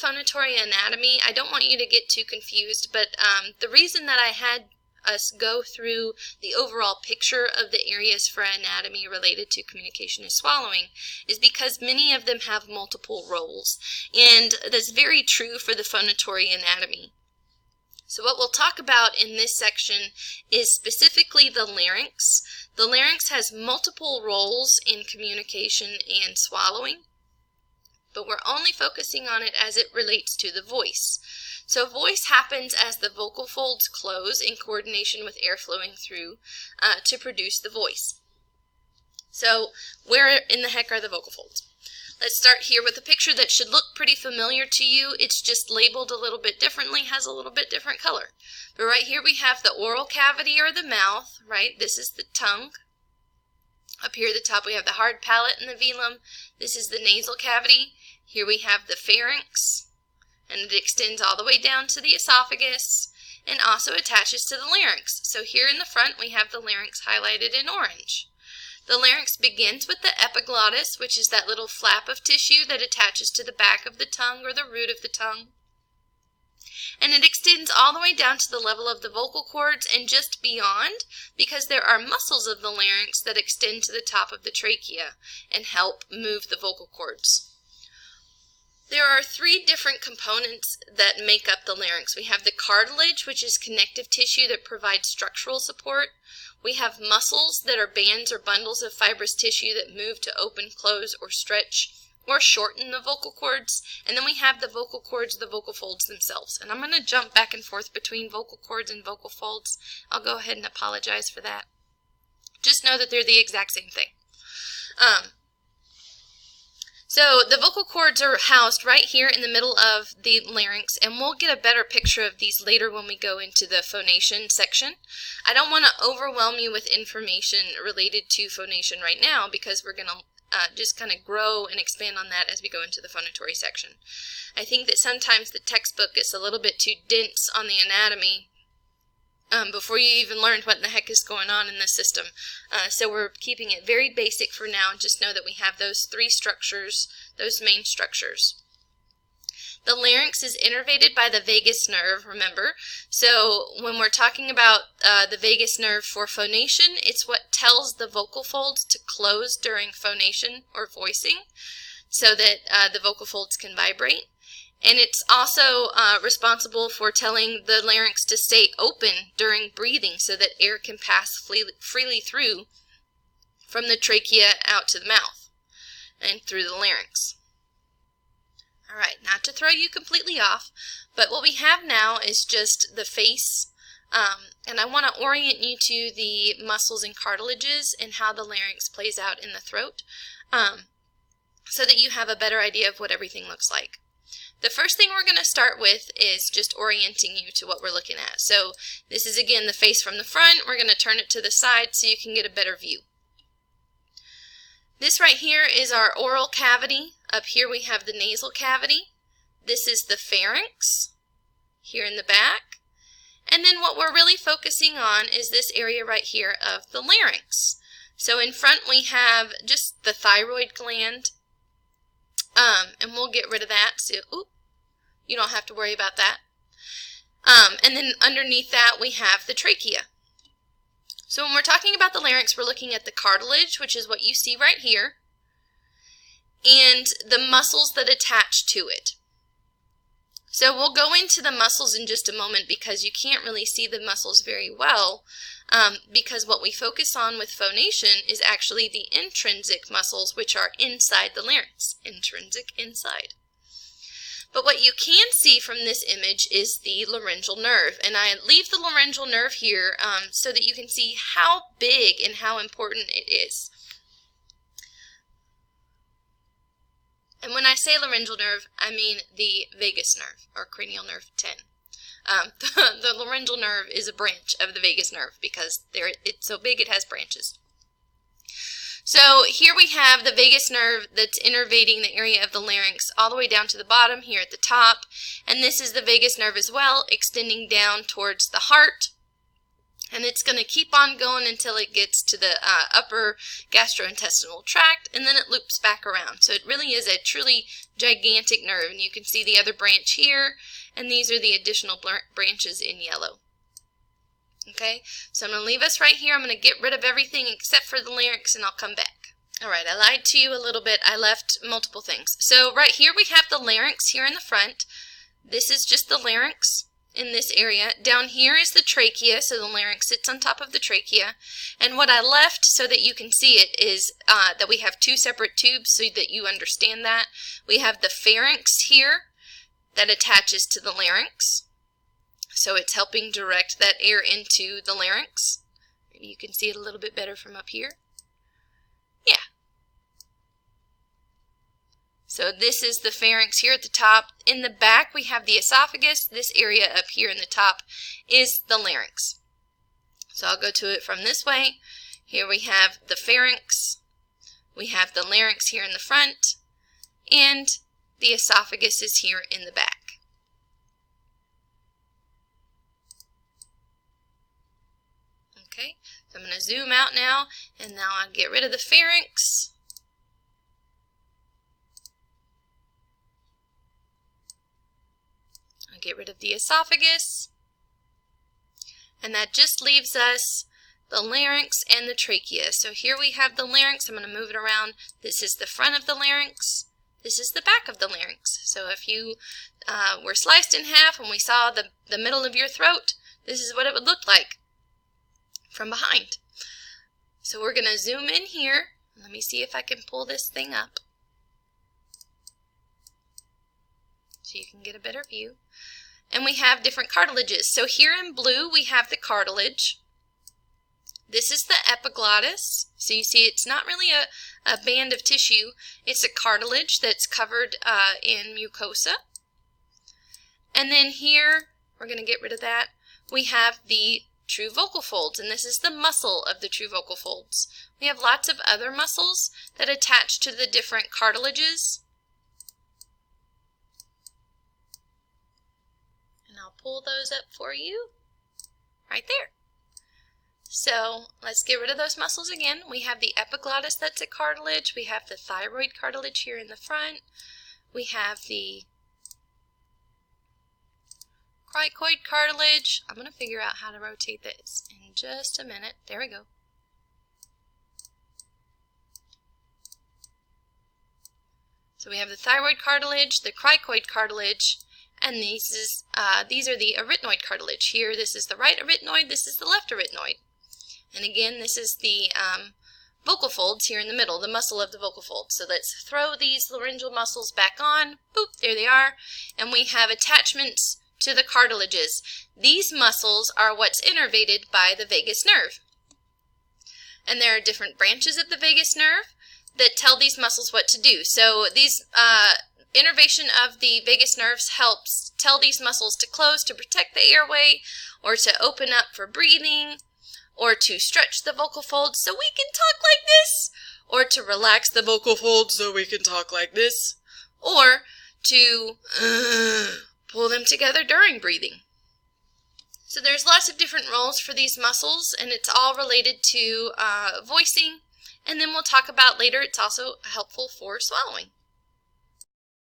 phonatory anatomy, I don't want you to get too confused, but the reason that I had us go through the overall picture of the areas for anatomy related to communication and swallowing is because many of them have multiple roles, and that's very true for the phonatory anatomy. So what we'll talk about in this section is specifically the larynx. The larynx has multiple roles in communication and swallowing, but we're only focusing on it as it relates to the voice. So voice happens as the vocal folds close in coordination with air flowing through to produce the voice. So where in the heck are the vocal folds? Let's start here with a picture that should look pretty familiar to you. It's just labeled a little bit differently, has a little bit different color. But right here we have the oral cavity or the mouth, right? This is the tongue. Up here at the top we have the hard palate and the velum. This is the nasal cavity. Here we have the pharynx, and it extends all the way down to the esophagus and also attaches to the larynx. So here in the front we have the larynx highlighted in orange. The larynx begins with the epiglottis, which is that little flap of tissue that attaches to the back of the tongue or the root of the tongue. And it extends all the way down to the level of the vocal cords and just beyond, because there are muscles of the larynx that extend to the top of the trachea and help move the vocal cords. There are three different components that make up the larynx. We have the cartilage, which is connective tissue that provides structural support. We have muscles that are bands or bundles of fibrous tissue that move to open, close, or stretch, or shorten the vocal cords. And then we have the vocal cords, the vocal folds themselves. And I'm going to jump back and forth between vocal cords and vocal folds. I'll go ahead and apologize for that. Just know that they're the exact same thing. So the vocal cords are housed right here in the middle of the larynx, and we'll get a better picture of these later when we go into the phonation section. I don't want to overwhelm you with information related to phonation right now because we're going to just kind of grow and expand on that as we go into the phonatory section. I think that sometimes the textbook is a little bit too dense on the anatomy before you even learned what the heck is going on in the system. So we're keeping it very basic for now. Just know that we have those three structures, those main structures. The larynx is innervated by the vagus nerve, remember. So when we're talking about the vagus nerve for phonation, it's what tells the vocal folds to close during phonation or voicing so that the vocal folds can vibrate. And it's also responsible for telling the larynx to stay open during breathing so that air can pass freely through from the trachea out to the mouth and through the larynx. All right, not to throw you completely off, but what we have now is just the face, and I want to orient you to the muscles and cartilages and how the larynx plays out in the throat so that you have a better idea of what everything looks like. The first thing we're going to start with is just orienting you to what we're looking at. So this is again the face from the front. We're going to turn it to the side so you can get a better view. This right here is our oral cavity. Up here we have the nasal cavity. This is the pharynx here in the back. And then what we're really focusing on is this area right here of the larynx. So in front we have just the thyroid gland. And we'll get rid of that, so you don't have to worry about that. And then underneath that we have the trachea. So when we're talking about the larynx, we're looking at the cartilage, which is what you see right here, and the muscles that attach to it. So we'll go into the muscles in just a moment because you can't really see the muscles very well because what we focus on with phonation is actually the intrinsic muscles, which are inside the larynx. Intrinsic, inside. But what you can see from this image is the laryngeal nerve, and I leave the laryngeal nerve here so that you can see how big and how important it is. And when I say laryngeal nerve, I mean the vagus nerve, or cranial nerve 10. The laryngeal nerve is a branch of the vagus nerve because it's so big it has branches. So here we have the vagus nerve that's innervating the area of the larynx all the way down to the bottom here at the top. And this is the vagus nerve as well, extending down towards the heart And it's going to keep on going until it gets to the upper gastrointestinal tract, and then it loops back around. So it really is a truly gigantic nerve, and you can see the other branch here, and these are the additional branches in yellow. Okay, so I'm going to leave us right here. I'm going to get rid of everything except for the larynx, and I'll come back. Alright, I lied to you a little bit. I left multiple things. So right here we have the larynx here in the front. This is just the larynx in this area. Down here is the trachea, so the larynx sits on top of the trachea. And what I left so that you can see it is that we have two separate tubes so that you understand that. We have the pharynx here that attaches to the larynx. So it's helping direct that air into the larynx. Maybe you can see it a little bit better from up here. Yeah. So this is the pharynx here at the top. In the back we have the esophagus. This area up here in the top is the larynx. So I'll go to it from this way. Here we have the pharynx. We have the larynx here in the front. And the esophagus is here in the back. Okay, so I'm going to zoom out now, and now I'll get rid of the pharynx. I'll get rid of the esophagus. And that just leaves us the larynx and the trachea. So here we have the larynx. I'm going to move it around. This is the front of the larynx. This is the back of the larynx. So if you were sliced in half and we saw the middle of your throat, this is what it would look like from behind. So we're going to zoom in here. Let me see if I can pull this thing up so you can get a better view. And we have different cartilages. So here in blue we have the cartilage. This is the epiglottis. So you see it's not really a band of tissue. It's a cartilage that's covered in mucosa. And then here, we're going to get rid of that, we have the true vocal folds, and this is the muscle of the true vocal folds. We have lots of other muscles that attach to the different cartilages. And I'll pull those up for you right there. So let's get rid of those muscles again. We have the epiglottis, that's a cartilage. We have the thyroid cartilage here in the front. We have the cricoid cartilage. I'm going to figure out how to rotate this in just a minute. There we go. So we have the thyroid cartilage, the cricoid cartilage, and these are the arytenoid cartilage. Here, this is the right arytenoid, this is the left arytenoid. And again, this is the vocal folds here in the middle, the muscle of the vocal folds. So let's throw these laryngeal muscles back on. Boop, there they are. And we have attachments to the cartilages. These muscles are what's innervated by the vagus nerve. And there are different branches of the vagus nerve that tell these muscles what to do. So these innervation of the vagus nerves helps tell these muscles to close to protect the airway, or to open up for breathing, or to stretch the vocal folds so we can talk like this, or to relax the vocal folds so we can talk like this, or to pull them together during breathing. So there's lots of different roles for these muscles, and it's all related to voicing, and then we'll talk about later it's also helpful for swallowing.